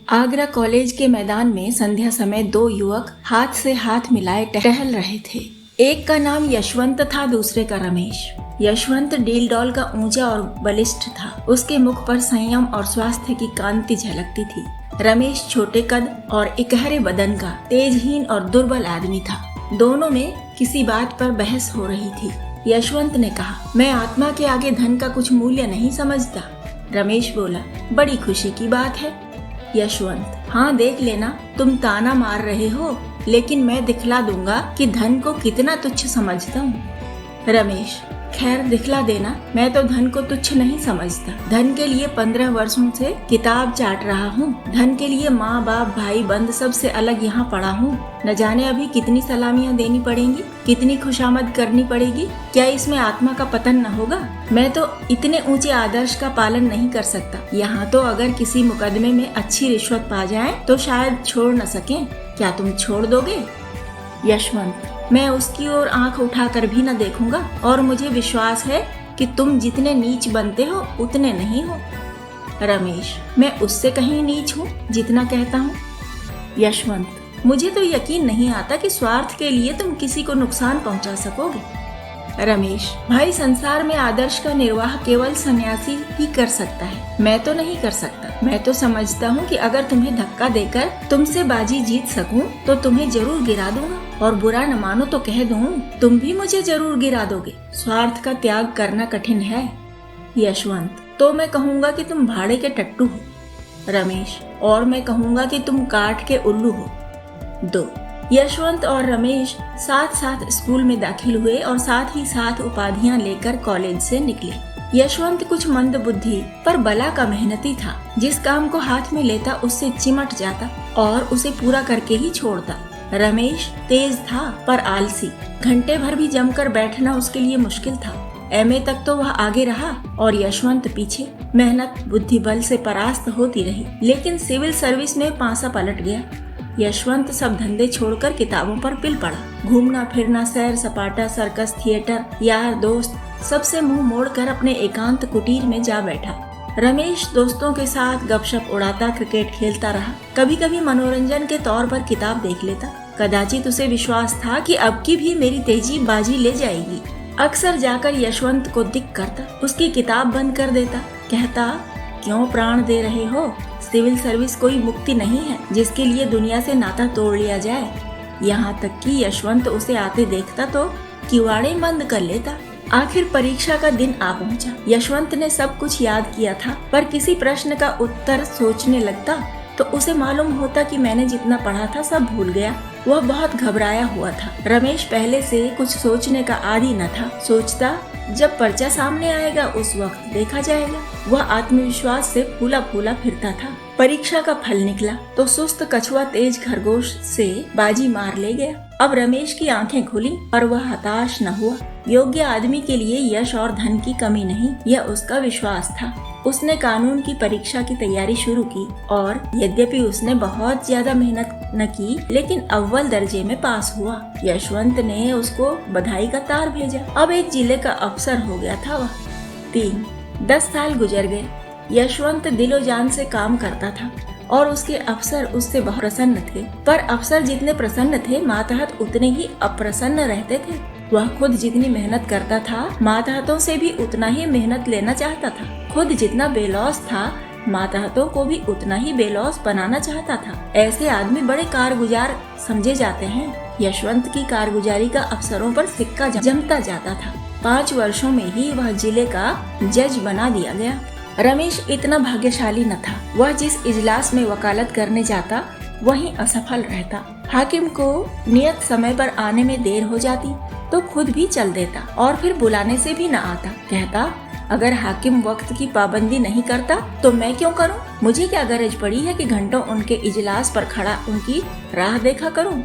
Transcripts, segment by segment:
Agra college के मैदान में संध्या समय दो युवक हाथ से हाथ मिलाए टहल रहे थे। एक का नाम यशवंत था, दूसरे का रमेश। यशवंत डील डॉल का ऊंचा और बलिष्ठ था। उसके मुख पर संयम और स्वास्थ्य की कांति झलकती थी। रमेश छोटे कद और इकहरे बदन का तेजहीन और दुर्बल आदमी था। दोनों में किसी बात पर बहस हो रही थी। यशवंत ने कहा, मैं आत्मा के आगे धन का कुछ मूल्य नहीं समझता। रमेश बोला, बड़ी खुशी की बात है। यशवंत, हाँ देख लेना, तुम ताना मार रहे हो, लेकिन मैं दिखला दूंगा कि धन को कितना तुच्छ समझता हूँ। रमेश, खैर दिखला देना, मैं तो धन को तुच्छ नहीं समझता। धन के लिए 15 वर्षों से किताब चाट रहा हूँ। धन के लिए माँ बाप भाई बंद सबसे अलग यहाँ पड़ा हूँ। न जाने अभी कितनी सलामियाँ देनी पड़ेंगी, कितनी खुशामद करनी पड़ेगी। क्या इसमें आत्मा का पतन न होगा? मैं तो इतने ऊंचे आदर्श का पालन नहीं कर सकता। यहाँ तो अगर किसी मुकदमे में अच्छी रिश्वत पा जाए तो शायद छोड़ न सकें। क्या तुम छोड़ दोगे? यशवंत, मैं उसकी ओर आंख उठाकर भी न देखूंगा और मुझे विश्वास है कि तुम जितने नीच बनते हो उतने नहीं हो। रमेश, मैं उससे कहीं नीच हूँ जितना कहता हूँ। यशवंत, मुझे तो यकीन नहीं आता कि स्वार्थ के लिए तुम किसी को नुकसान पहुंचा सकोगे। रमेश, भाई संसार में आदर्श का निर्वाह केवल सन्यासी ही कर सकता है, मैं तो नहीं कर सकता। मैं तो समझता हूँ कि अगर तुम्हें धक्का देकर तुमसे बाजी जीत सकूं तो तुम्हें जरूर गिरा दूंगा, और बुरा न मानो तो कह दूं, तुम भी मुझे जरूर गिरा दोगे। स्वार्थ का त्याग करना कठिन है। यशवंत, तो मैं कहूँगा कि तुम भाड़े के टट्टू हो। रमेश, और मैं कहूँगा कि तुम काठ के उल्लू हो। 2 यशवंत और रमेश साथ साथ स्कूल में दाखिल हुए और साथ ही साथ उपाधियां लेकर कॉलेज से निकले। यशवंत कुछ मंद बुद्धि पर बला का मेहनती था। जिस काम को हाथ में लेता उससे चिमट जाता और उसे पूरा करके ही छोड़ता। रमेश तेज था पर आलसी। घंटे भर भी जमकर बैठना उसके लिए मुश्किल था। एमए तक तो वह आगे रहा और यशवंत पीछे। मेहनत बुद्धि बल से परास्त होती रही, लेकिन सिविल सर्विस में पासा पलट गया। यशवंत सब धंधे छोड़कर किताबों पर पिल पड़ा। घूमना फिरना, सैर सपाटा, सर्कस, थिएटर, यार दोस्त, सबसे मुंह मोड़कर अपने एकांत कुटीर में जा बैठा। रमेश दोस्तों के साथ गपशप उड़ाता, क्रिकेट खेलता रहा। कभी कभी मनोरंजन के तौर पर किताब देख लेता। कदाचित उसे विश्वास था कि अब की भी मेरी तेजी बाजी ले जाएगी। अक्सर जाकर यशवंत को दिख करता, उसकी किताब बंद कर देता। कहता, क्यों प्राण दे रहे हो? सिविल सर्विस कोई मुक्ति नहीं है जिसके लिए दुनिया से नाता तोड़ लिया जाए। यहाँ तक कि यशवंत उसे आते देखता तो किवाड़े बंद कर लेता। आखिर परीक्षा का दिन आ पहुँचा। यशवंत ने सब कुछ याद किया था, पर किसी प्रश्न का उत्तर सोचने लगता तो उसे मालूम होता कि मैंने जितना पढ़ा था सब भूल गया। वह बहुत घबराया हुआ था। रमेश पहले से कुछ सोचने का आदी न था। सोचता, जब पर्चा सामने आएगा उस वक्त देखा जाएगा। वह आत्मविश्वास से फूला फूला फिरता था। परीक्षा का फल निकला तो सुस्त कछुआ तेज खरगोश से बाजी मार ले गया। अब रमेश की आंखें खुली और वह हताश न हुआ। योग्य आदमी के लिए यश और धन की कमी नहीं, यह उसका विश्वास था। उसने कानून की परीक्षा की तैयारी शुरू की और यद्यपि उसने बहुत ज्यादा मेहनत न की, लेकिन अव्वल दर्जे में पास हुआ। यशवंत ने उसको बधाई का तार भेजा। अब एक जिले का अफसर हो गया था वह। 10 साल गुजर गए। यशवंत दिलो जान से काम करता था और उसके अफसर उससे बहुत प्रसन्न थे। पर अफसर जितने प्रसन्न थे, मातहत उतने ही अप्रसन्न रहते थे। वह खुद जितनी मेहनत करता था, मातहतों से भी उतना ही मेहनत लेना चाहता था। खुद जितना बेलौस था, मातहतों को भी उतना ही बेलौस बनाना चाहता था। ऐसे आदमी बड़े कारगुजार समझे जाते हैं। यशवंत की कारगुजारी का अफसरों पर सिक्का जमता जाता था। 5 वर्षों में ही वह जिले का जज बना दिया गया। रमेश इतना भाग्यशाली न था। वह जिस इजलास में वकालत करने जाता वहीं असफल रहता। हाकिम को नियत समय पर आने में देर हो जाती तो खुद भी चल देता और फिर बुलाने से भी न आता। कहता, अगर हाकिम वक्त की पाबंदी नहीं करता तो मैं क्यों करूं? मुझे क्या गरज पड़ी है कि घंटों उनके इजलास पर खड़ा उनकी राह देखा करूं?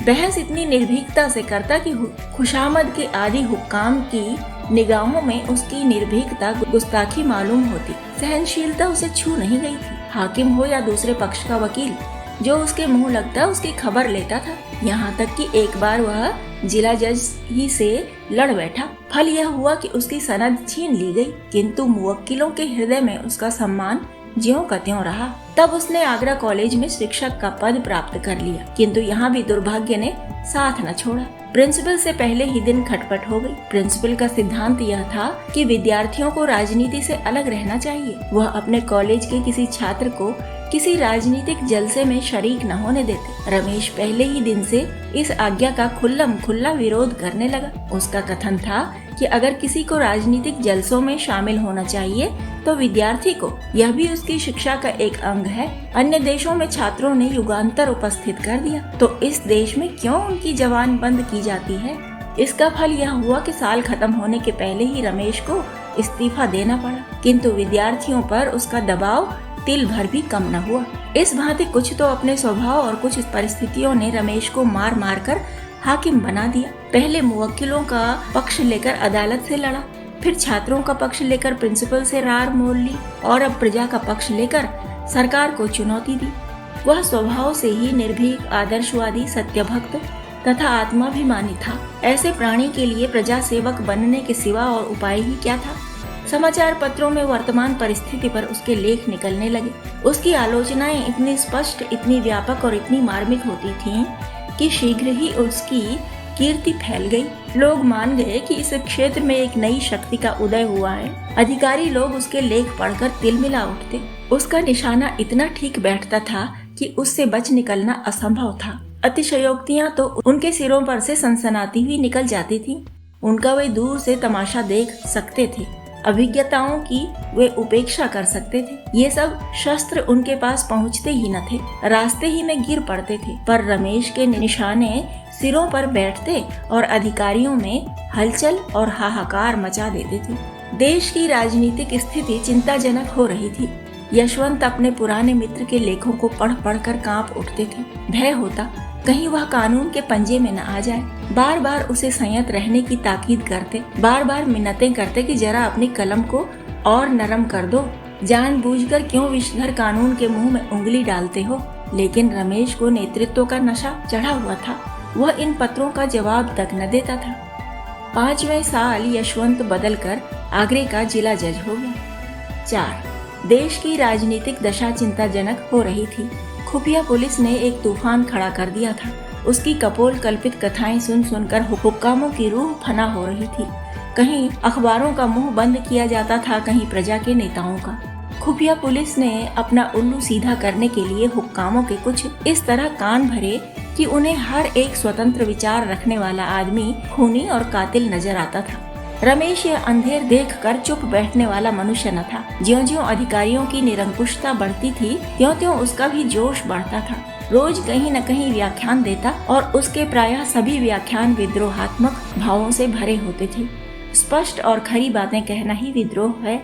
बहस इतनी निर्भीकता से करता कि खुशामद के आदि हुक्काम की निगाहों में उसकी निर्भीकता गुस्ताखी मालूम होती। सहनशीलता उसे छू नहीं गई थी। हाकिम हो या दूसरे पक्ष का वकील, जो उसके मुंह लगता उसकी खबर लेता था। यहाँ तक कि एक बार वह जिला जज ही से लड़ बैठा। फल यह हुआ कि उसकी सनद छीन ली गई, किंतु मुवक्किलों के हृदय में उसका सम्मान ज्यों का त्यों रहा। तब उसने आगरा कॉलेज में शिक्षक का पद प्राप्त कर लिया, किंतु यहाँ भी दुर्भाग्य ने साथ न छोड़ा। प्रिंसिपल से पहले ही दिन खटपट हो गई। प्रिंसिपल का सिद्धांत यह था कि विद्यार्थियों को राजनीति से अलग रहना चाहिए। वह अपने कॉलेज के किसी छात्र को किसी राजनीतिक जलसे में शरीक न होने देते। रमेश पहले ही दिन से इस आज्ञा का खुल्लम खुल्ला विरोध करने लगा। उसका कथन था कि अगर किसी को राजनीतिक जलसों में शामिल होना चाहिए तो विद्यार्थी को, यह भी उसकी शिक्षा का एक अंग है। अन्य देशों में छात्रों ने युगांतर उपस्थित कर दिया, तो इस देश में क्यों उनकी जबान बंद की जाती है। इसका फल यह हुआ कि साल खत्म होने के पहले ही रमेश को इस्तीफा देना पड़ा, किंतु विद्यार्थियों पर उसका दबाव तिल भर भी कम न हुआ। इस भांति कुछ तो अपने स्वभाव और कुछ परिस्थितियों ने रमेश को मार मार कर हाकिम बना दिया। पहले मुवक्किलों का पक्ष लेकर अदालत से लड़ा, फिर छात्रों का पक्ष लेकर प्रिंसिपल से रार मोल ली और अब प्रजा का पक्ष लेकर सरकार को चुनौती दी। वह स्वभाव से ही निर्भीक, आदर्शवादी, सत्यभक्त तथा आत्माभिमानी था। ऐसे प्राणी के लिए प्रजा सेवक बनने के सिवा और उपाय ही क्या था। समाचार पत्रों में वर्तमान परिस्थिति पर उसके लेख निकलने लगे। उसकी आलोचनाएं इतनी स्पष्ट, इतनी व्यापक और इतनी मार्मिक होती थीं कि शीघ्र ही उसकी कीर्ति फैल गई। लोग मान गए कि इस क्षेत्र में एक नई शक्ति का उदय हुआ है। अधिकारी लोग उसके लेख पढ़कर तिलमिला उठते। उसका निशाना इतना ठीक बैठता था कि उससे बच निकलना असंभव था। अतिशयोक्तियां तो उनके सिरों पर से सनसनाती हुई निकल जाती थी। उनका वे दूर से तमाशा देख सकते थे, अभिज्ञताओं की वे उपेक्षा कर सकते थे। ये सब शस्त्र उनके पास पहुंचते ही न थे, रास्ते ही में गिर पड़ते थे। पर रमेश के निशाने सिरों पर बैठते और अधिकारियों में हलचल और हाहाकार मचा देते थे। देश की राजनीतिक स्थिति चिंताजनक हो रही थी। यशवंत अपने पुराने मित्र के लेखों को पढ़ पढ़ कर कांप उठते थे। भय होता कहीं वह कानून के पंजे में न आ जाए। बार बार उसे संयत रहने की ताकीद करते, बार बार मिन्नतें करते कि जरा अपनी कलम को और नरम कर दो, जानबूझकर क्यों विषधर कानून के मुंह में उंगली डालते हो। लेकिन रमेश को नेतृत्व का नशा चढ़ा हुआ था। वह इन पत्रों का जवाब तक न देता था। 5वें साल यशवंत बदलकर आगरे का जिला जज हो गया। 4. देश की राजनीतिक दशा चिंताजनक हो रही थी। खुफिया पुलिस ने एक तूफान खड़ा कर दिया था। उसकी कपोल कल्पित कथाएं सुन सुनकर हुक्कामों की रूह फना हो रही थी। कहीं अखबारों का मुंह बंद किया जाता था, कहीं प्रजा के नेताओं का। खुफिया पुलिस ने अपना उल्लू सीधा करने के लिए हुक्कामों के कुछ इस तरह कान भरे कि उन्हें हर एक स्वतंत्र विचार रखने वाला आदमी खूनी और कातिल नजर आता था। रमेश यह अंधेर देखकर चुप बैठने वाला मनुष्य न था। ज्यों-ज्यों अधिकारियों की निरंकुशता बढ़ती थी, त्यों-त्यों उसका भी जोश बढ़ता था। रोज कहीं न कहीं व्याख्यान देता और उसके प्रायः सभी व्याख्यान विद्रोहात्मक भावों से भरे होते थे। स्पष्ट और खरी बातें कहना ही विद्रोह है।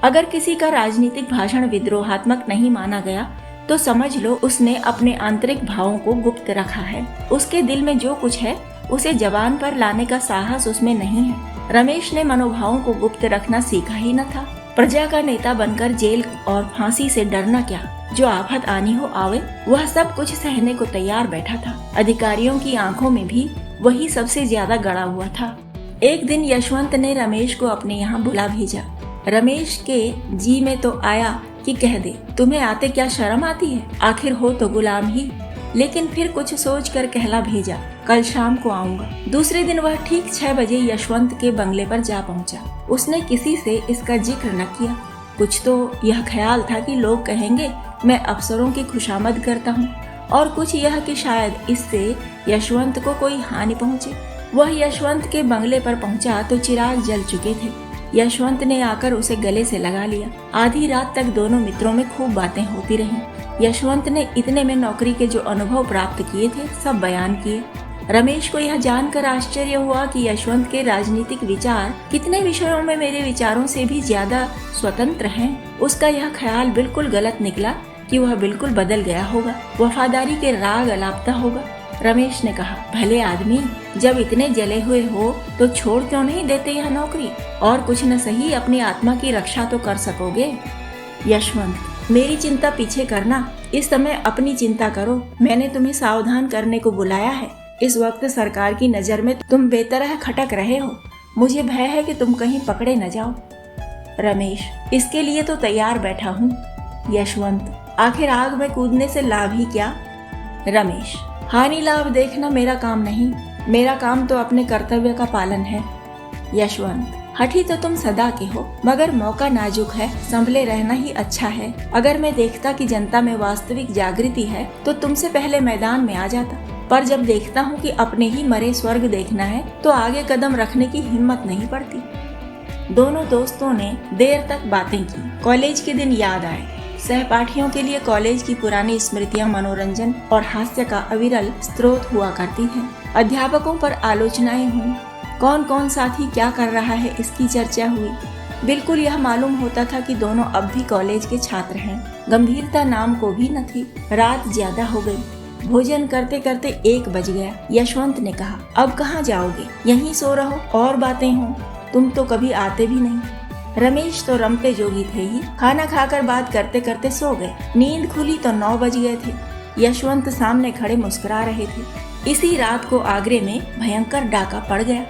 अगर किसी का राजनीतिक भाषण विद्रोहात्मक नहीं माना गया तो समझ लो उसने अपने आंतरिक भावों को गुप्त रखा है। उसके दिल में जो कुछ है उसे जबान पर लाने का साहस उसमें नहीं है। रमेश ने मनोभावों को गुप्त रखना सीखा ही न था। प्रजा का नेता बनकर जेल और फांसी से डरना क्या, जो आफत आनी हो आवे, वह सब कुछ सहने को तैयार बैठा था। अधिकारियों की आंखों में भी वही सबसे ज्यादा गड़ा हुआ था। एक दिन यशवंत ने रमेश को अपने यहाँ बुला भेजा। रमेश के जी में तो आया कि कह दे, तुम्हें आते क्या शर्म आती है, आखिर हो तो गुलाम ही। लेकिन फिर कुछ सोच कर कहला भेजा, कल शाम को आऊंगा। दूसरे दिन वह ठीक 6 बजे यशवंत के बंगले पर जा पहुंचा। उसने किसी से इसका जिक्र न किया। कुछ तो यह ख्याल था कि लोग कहेंगे मैं अफसरों की खुशामद करता हूँ, और कुछ यह कि शायद इससे यशवंत को कोई हानि पहुँचे। वह यशवंत के बंगले पर पहुँचा तो चिराग जल चुके थे। यशवंत ने आकर उसे गले से लगा लिया। आधी रात तक दोनों मित्रों में खूब बातें होती रहीं। यशवंत ने इतने में नौकरी के जो अनुभव प्राप्त किए थे सब बयान किए। रमेश को यह जानकर आश्चर्य हुआ कि यशवंत के राजनीतिक विचार कितने विषयों में मेरे विचारों से भी ज्यादा स्वतंत्र हैं। उसका यह ख्याल बिल्कुल गलत निकला कि वह बिल्कुल बदल गया होगा, वफादारी के राग अलापता होगा। रमेश ने कहा, भले आदमी, जब इतने जले हुए हो तो छोड़ क्यों नहीं देते यह नौकरी, और कुछ न सही अपनी आत्मा की रक्षा तो कर सकोगे। यशवंत, मेरी चिंता पीछे करना, इस समय अपनी चिंता करो। मैंने तुम्हें सावधान करने को बुलाया है। इस वक्त सरकार की नजर में तुम बेतरह खटक रहे हो। मुझे भय है कि तुम कहीं पकड़े न जाओ। रमेश, इसके लिए तो तैयार बैठा हूँ। यशवंत, आखिर आग में कूदने से लाभ ही क्या? रमेश, हानि लाभ देखना मेरा काम नहीं, मेरा काम तो अपने कर्तव्य का पालन है। यशवंत, हठी तो तुम सदा के हो, मगर मौका नाजुक है, संभले रहना ही अच्छा है। अगर मैं देखता कि जनता में वास्तविक जागृति है तो तुमसे पहले मैदान में आ जाता, पर जब देखता हूँ कि अपने ही मरे स्वर्ग देखना है तो आगे कदम रखने की हिम्मत नहीं पड़ती। दोनों दोस्तों ने देर तक बातें की। कॉलेज के दिन याद आए। सहपाठियों के लिए कॉलेज की पुरानी स्मृतियां मनोरंजन और हास्य का अविरल स्रोत हुआ करती हैं। अध्यापकों पर आलोचनाएं हुई, कौन कौन साथी क्या कर रहा है इसकी चर्चा हुई। बिल्कुल यह मालूम होता था कि दोनों अब भी कॉलेज के छात्र हैं। गंभीरता नाम को भी न थी। रात ज्यादा हो गई। भोजन करते करते 1 बज गया। यशवंत ने कहा, अब कहाँ जाओगे? यहीं सो रहो और बातें हों, तुम तो कभी आते भी नहीं। रमेश तो रमते जोगी थे ही। खाना खाकर बात करते करते सो गए। नींद खुली तो 9 बज गए थे। यशवंत सामने खड़े मुस्कुरा रहे थे। इसी रात को आगरे में भयंकर डाका पड़ गया।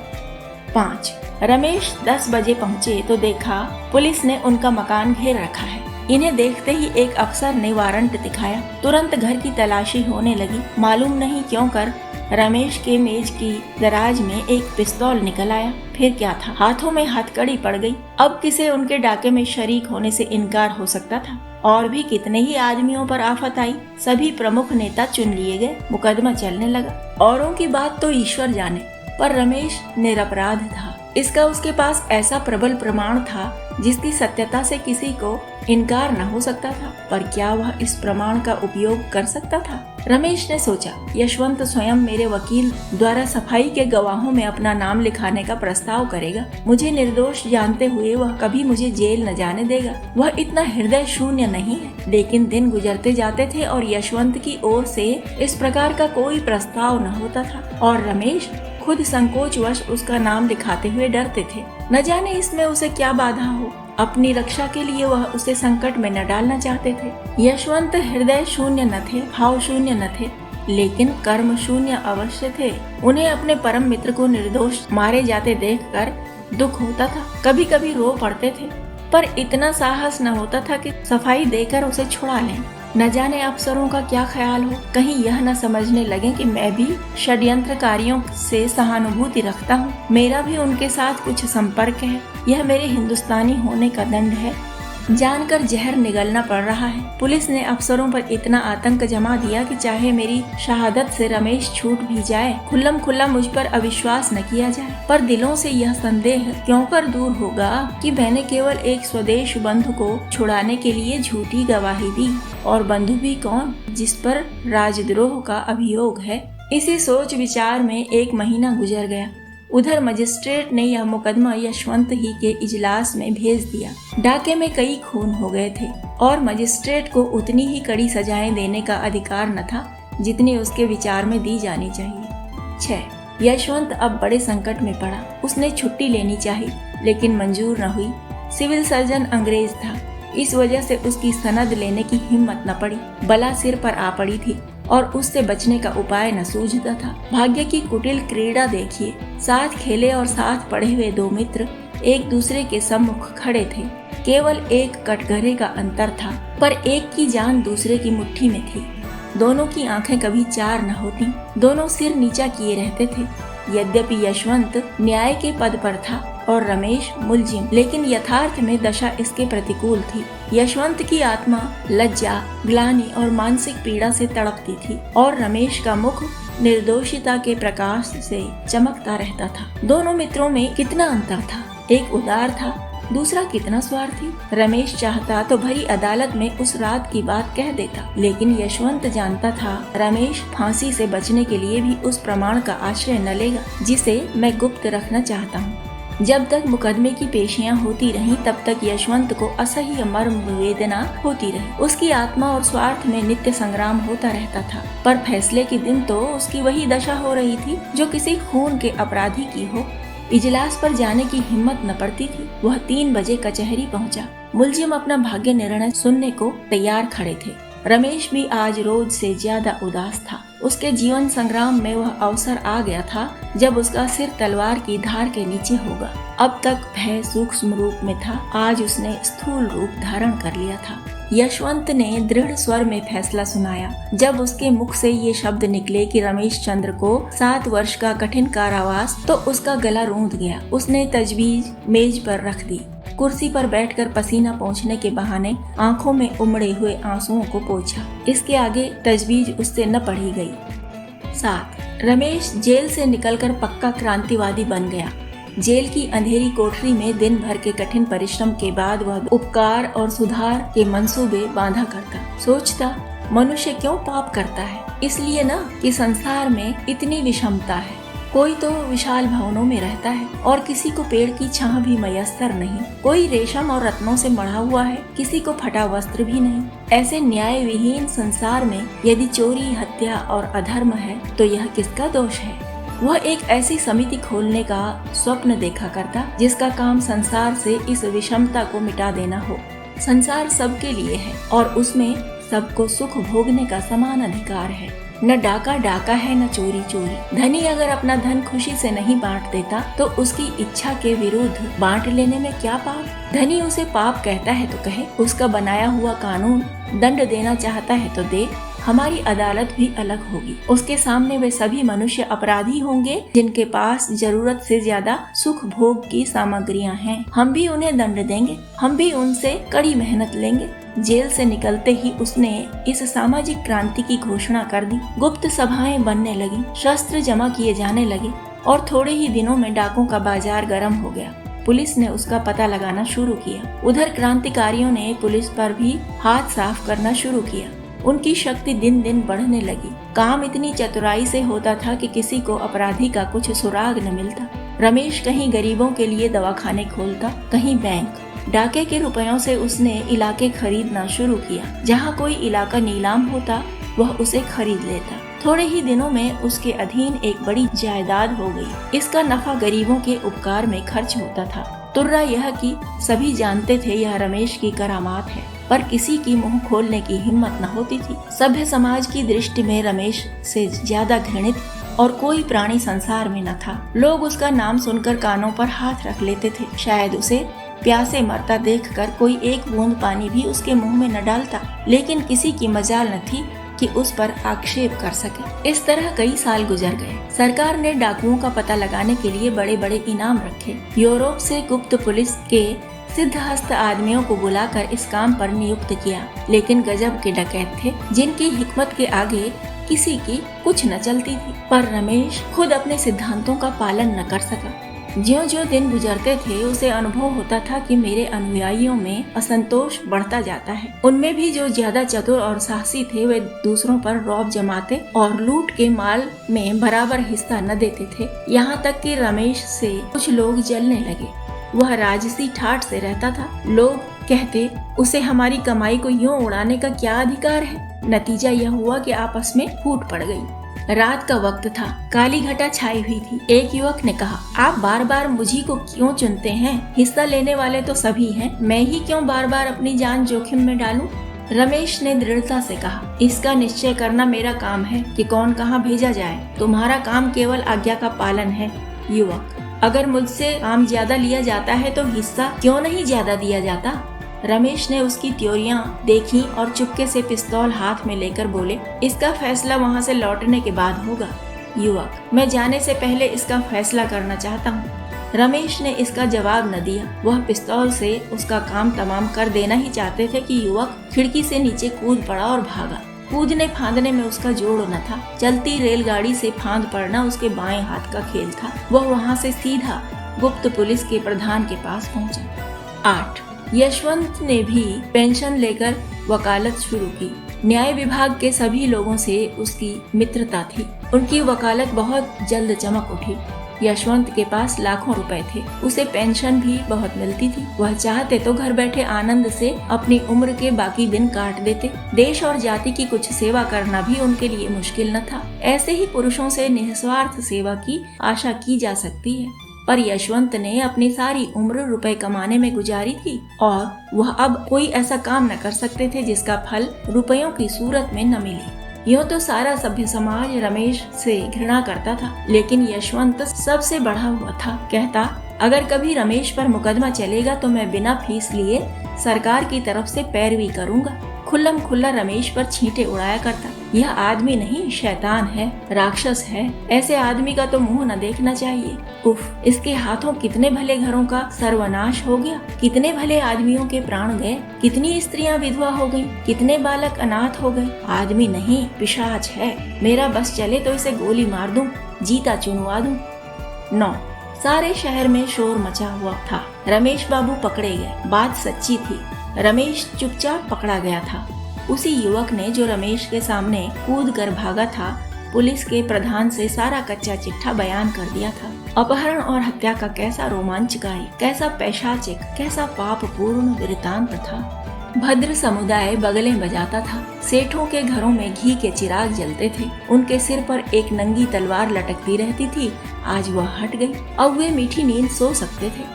5 रमेश 10 बजे पहुँचे तो देखा पुलिस ने उनका मकान घेर रखा है। इन्हें देखते ही एक अफसर ने वारंट दिखाया। तुरंत घर की तलाशी होने लगी। मालूम नहीं क्यों कर रमेश के मेज की दराज में एक पिस्तौल निकल आया। फिर क्या था, हाथों में हथकड़ी पड़ गई। अब किसे उनके डाके में शरीक होने से इनकार हो सकता था? और भी कितने ही आदमियों पर आफत आई। सभी प्रमुख नेता चुन लिए गए। मुकदमा चलने लगा। औरों की बात तो ईश्वर जाने, पर रमेश निरपराध था। इसका उसके पास ऐसा प्रबल प्रमाण था जिसकी सत्यता से किसी को इनकार न हो सकता था। पर क्या वह इस प्रमाण का उपयोग कर सकता था? रमेश ने सोचा, यशवंत स्वयं मेरे वकील द्वारा सफाई के गवाहों में अपना नाम लिखाने का प्रस्ताव करेगा। मुझे निर्दोष जानते हुए वह कभी मुझे जेल न जाने देगा। वह इतना हृदय शून्य नहीं है। लेकिन दिन गुजरते जाते थे और यशवंत की ओर से इस प्रकार का कोई प्रस्ताव न होता था और रमेश खुद संकोचवश उसका नाम लिखाते हुए डरते थे। न जाने इसमें उसे क्या बाधा हो। अपनी रक्षा के लिए वह उसे संकट में न डालना चाहते थे। यशवंत हृदय शून्य न थे, भाव शून्य न थे, लेकिन कर्म शून्य अवश्य थे। उन्हें अपने परम मित्र को निर्दोष मारे जाते देखकर दुख होता था। कभी कभी रो पड़ते थे, पर इतना साहस न होता था कि सफाई देकर उसे छुड़ा लें। न जाने अफसरों का क्या ख्याल हो, कहीं यह न समझने लगे कि मैं भी षड्यंत्रकारियों से सहानुभूति रखता हूँ। मेरा भी उनके साथ कुछ संपर्क है। यह मेरे हिंदुस्तानी होने का दंड है। जानकर जहर निगलना पड़ रहा है। पुलिस ने अफसरों पर इतना आतंक जमा दिया कि चाहे मेरी शहादत से रमेश छूट भी जाए, खुल्लम खुल्ला मुझ पर अविश्वास न किया जाए। पर दिलों से यह संदेह क्यों कर दूर होगा कि मैंने केवल एक स्वदेश बंधु को छुड़ाने के लिए झूठी गवाही दी, और बंधु भी कौन, जिस पर राजद्रोह का अभियोग है। इसी सोच विचार में 1 महीना गुजर गया। उधर मजिस्ट्रेट ने यह मुकदमा यशवंत ही के इजलास में भेज दिया। डाके में कई खून हो गए थे और मजिस्ट्रेट को उतनी ही कड़ी सजाएं देने का अधिकार न था जितनी उसके विचार में दी जानी चाहिए। 6 यशवंत अब बड़े संकट में पड़ा। उसने छुट्टी लेनी चाहिए, लेकिन मंजूर न हुई। सिविल सर्जन अंग्रेज था, इस वजह से उसकी सनद लेने की हिम्मत न पड़ी। बला सिर पर आ पड़ी थी और उससे बचने का उपाय न सूझता था। भाग्य की कुटिल क्रीड़ा देखिए। साथ खेले और साथ पढ़े हुए 2 मित्र एक दूसरे के सम्मुख खड़े थे। केवल एक कटघरे का अंतर था, पर एक की जान दूसरे की मुट्ठी में थी। दोनों की आंखें कभी चार न होती। दोनों सिर नीचा किए रहते थे। यद्यपि यशवंत न्याय के पद पर था और रमेश मुलजिम, लेकिन यथार्थ में दशा इसके प्रतिकूल थी। यशवंत की आत्मा लज्जा, ग्लानि और मानसिक पीड़ा से तड़पती थी और रमेश का मुख निर्दोषिता के प्रकाश से चमकता रहता था। दोनों मित्रों में कितना अंतर था। एक उदार था, दूसरा कितना स्वार्थी। रमेश चाहता तो भरी अदालत में उस रात की बात कह देता, लेकिन यशवंत जानता था रमेश फांसी से बचने के लिए भी उस प्रमाण का आश्रय न लेगा जिसे मैं गुप्त रखना चाहता हूँ। जब तक मुकदमे की पेशियां होती रहीं, तब तक यशवंत को असह्य मर्म वेदना होती रही। उसकी आत्मा और स्वार्थ में नित्य संग्राम होता रहता था, पर फैसले के दिन तो उसकी वही दशा हो रही थी जो किसी खून के अपराधी की हो। इजलास पर जाने की हिम्मत न पड़ती थी। वह 3 बजे कचहरी पहुंचा। मुलजिम अपना भाग्य निर्णय सुनने को तैयार खड़े थे। रमेश भी आज रोज से ज्यादा उदास था। उसके जीवन संग्राम में वह अवसर आ गया था जब उसका सिर तलवार की धार के नीचे होगा। अब तक भय सूक्ष्म रूप में था, आज उसने स्थूल रूप धारण कर लिया था। यशवंत ने दृढ़ स्वर में फैसला सुनाया। जब उसके मुख से ये शब्द निकले कि रमेश चंद्र को 7 वर्ष का कठिन कारावास, तो उसका गला रूंध गया। उसने तजवीज मेज पर रख दी। कुर्सी पर बैठकर पसीना पोंछने के बहाने आंखों में उमड़े हुए आंसुओं को पोंछा। इसके आगे तजवीज उससे न पढ़ी गई। 7 रमेश जेल से निकलकर पक्का क्रांतिवादी बन गया। जेल की अंधेरी कोठरी में दिन भर के कठिन परिश्रम के बाद वह उपकार और सुधार के मंसूबे बांधा करता। सोचता, मनुष्य क्यों पाप करता है? इसलिए न कि संसार में इतनी विषमता है। कोई तो विशाल भवनों में रहता है और किसी को पेड़ की छांव भी मयस्सर नहीं। कोई रेशम और रत्नों से मढ़ा हुआ है, किसी को फटा वस्त्र भी नहीं। ऐसे न्याय विहीन संसार में यदि चोरी, हत्या और अधर्म है तो यह किसका दोष है? वह एक ऐसी समिति खोलने का स्वप्न देखा करता जिसका काम संसार से इस विषमता को मिटा देना हो। संसार सबके लिए है और उसमें सबको सुख भोगने का समान अधिकार है। न डाका डाका है, न चोरी चोरी। धनी अगर अपना धन खुशी से नहीं बांट देता तो उसकी इच्छा के विरुद्ध बांट लेने में क्या पाप? धनी उसे पाप कहता है तो कहे, उसका बनाया हुआ कानून दंड देना चाहता है तो दे। हमारी अदालत भी अलग होगी। उसके सामने वे सभी मनुष्य अपराधी होंगे जिनके पास जरूरत से ज्यादा सुख भोग की सामग्रियां हैं। हम भी उन्हें दंड देंगे, हम भी उनसे कड़ी मेहनत लेंगे। जेल से निकलते ही उसने इस सामाजिक क्रांति की घोषणा कर दी। गुप्त सभाएं बनने लगी, शस्त्र जमा किए जाने लगे और थोड़े ही दिनों में डाकों का बाजार गर्म हो गया। पुलिस ने उसका पता लगाना शुरू किया। उधर क्रांतिकारियों ने पुलिस पर भी हाथ साफ करना शुरू किया। उनकी शक्ति दिन दिन बढ़ने लगी। काम इतनी चतुराई से होता था कि किसी को अपराधी का कुछ सुराग न मिलता। रमेश कहीं गरीबों के लिए दवाखाने खोलता, कहीं बैंक। डाके के रुपयों से उसने इलाके खरीदना शुरू किया। जहाँ कोई इलाका नीलाम होता वह उसे खरीद लेता। थोड़े ही दिनों में उसके अधीन एक बड़ी जायदाद हो गई। इसका नफा गरीबों के उपकार में खर्च होता था। तुर्रा यह कि सभी जानते थे यह रमेश की करामात है, पर किसी की मुंह खोलने की हिम्मत न होती थी। सभ्य समाज की दृष्टि में रमेश से ज्यादा घृणित और कोई प्राणी संसार में न था। लोग उसका नाम सुनकर कानों पर हाथ रख लेते थे। शायद उसे प्यासे मरता देखकर कोई एक बूंद पानी भी उसके मुंह में न डालता, लेकिन किसी की मजाल न थी कि उस पर आक्षेप कर सके। इस तरह कई साल गुजर गए। सरकार ने डाकुओं का पता लगाने के लिए बड़े बड़े इनाम रखे। यूरोप से गुप्त पुलिस के सिद्धहस्त आदमियों को बुलाकर इस काम पर नियुक्त किया, लेकिन गजब के डकैत थे जिनकी हिकमत के आगे किसी की कुछ न चलती थी। पर रमेश खुद अपने सिद्धांतों का पालन न कर सका। ज्यों-ज्यों दिन गुजरते थे उसे अनुभव होता था कि मेरे अनुयायियों में असंतोष बढ़ता जाता है। उनमें भी जो ज्यादा चतुर और साहसी थे वे दूसरों पर रौब जमाते और लूट के माल में बराबर हिस्सा न देते थे। यहाँ तक कि रमेश से कुछ लोग जलने लगे। वह राजसी ठाठ से रहता था। लोग कहते, उसे हमारी कमाई को यूं उड़ाने का क्या अधिकार है। नतीजा यह हुआ कि आपस में फूट पड़ गई। रात का वक्त था, काली घटा छाई हुई थी। एक युवक ने कहा, आप बार बार मुझी को क्यों चुनते हैं? हिस्सा लेने वाले तो सभी हैं, मैं ही क्यों बार बार अपनी जान जोखिम में डालूं? रमेश ने दृढ़ता से कहा, इसका निश्चय करना मेरा काम है कि कौन कहाँ भेजा जाए। तुम्हारा काम केवल आज्ञा का पालन है। युवक, अगर मुझसे काम ज्यादा लिया जाता है तो हिस्सा क्यों नहीं ज्यादा दिया जाता? रमेश ने उसकी त्योरियां देखी और चुपके से पिस्तौल हाथ में लेकर बोले, इसका फैसला वहाँ से लौटने के बाद होगा। युवक, मैं जाने से पहले इसका फैसला करना चाहता हूँ। रमेश ने इसका जवाब न दिया। वह पिस्तौल से उसका काम तमाम कर देना ही चाहते थे कि युवक खिड़की से नीचे कूद पड़ा और भागा। कूदने फांदने में उसका जोड़ न था। चलती रेलगाड़ी से फांद पड़ना उसके बाएं हाथ का खेल था। वह वहाँ से सीधा गुप्त पुलिस के प्रधान के पास पहुँचा। 8 यशवंत ने भी पेंशन लेकर वकालत शुरू की। न्याय विभाग के सभी लोगों से उसकी मित्रता थी। उनकी वकालत बहुत जल्द चमक उठी। यशवंत के पास लाखों रुपए थे। उसे पेंशन भी बहुत मिलती थी। वह चाहते तो घर बैठे आनंद से अपनी उम्र के बाकी दिन काट देते। देश और जाति की कुछ सेवा करना भी उनके लिए मुश्किल न था। ऐसे ही पुरुषों से निस्वार्थ सेवा की आशा की जा सकती है। पर यशवंत ने अपनी सारी उम्र रुपए कमाने में गुजारी थी और वह अब कोई ऐसा काम न कर सकते थे जिसका फल रुपयों की सूरत में न मिले। यूँ तो सारा सभ्य समाज रमेश से घृणा करता था, लेकिन यशवंत सबसे बढ़ा हुआ था। कहता, अगर कभी रमेश पर मुकदमा चलेगा तो मैं बिना फीस लिए सरकार की तरफ से पैरवी करूंगा। खुल्लम खुल्ला रमेश पर छींटे उड़ाया करता। यह आदमी नहीं, शैतान है, राक्षस है। ऐसे आदमी का तो मुंह न देखना चाहिए। उफ, इसके हाथों कितने भले घरों का सर्वनाश हो गया, कितने भले आदमियों के प्राण गए, कितनी स्त्रियां विधवा हो गईं, कितने बालक अनाथ हो गए। आदमी नहीं, पिशाच है। मेरा बस चले तो इसे गोली मार दूं, जीता चुनवा दूं। 9। सारे शहर में शोर मचा हुआ था। रमेश बाबू पकड़े गए। बात सच्ची थी, रमेश चुपचाप पकड़ा गया था। उसी युवक ने जो रमेश के सामने कूद कर भागा था, पुलिस के प्रधान से सारा कच्चा चिट्ठा बयान कर दिया था। अपहरण और हत्या का कैसा रोमांचकारी, कैसा पैशाचिक, कैसा पापपूर्ण वृत्तांत था। भद्र समुदाय बगलें बजाता था। सेठों के घरों में घी के चिराग जलते थे। उनके सिर पर एक नंगी तलवार लटकती रहती थी। आज वह हट गई। अब वे मीठी नींद सो सकते थे।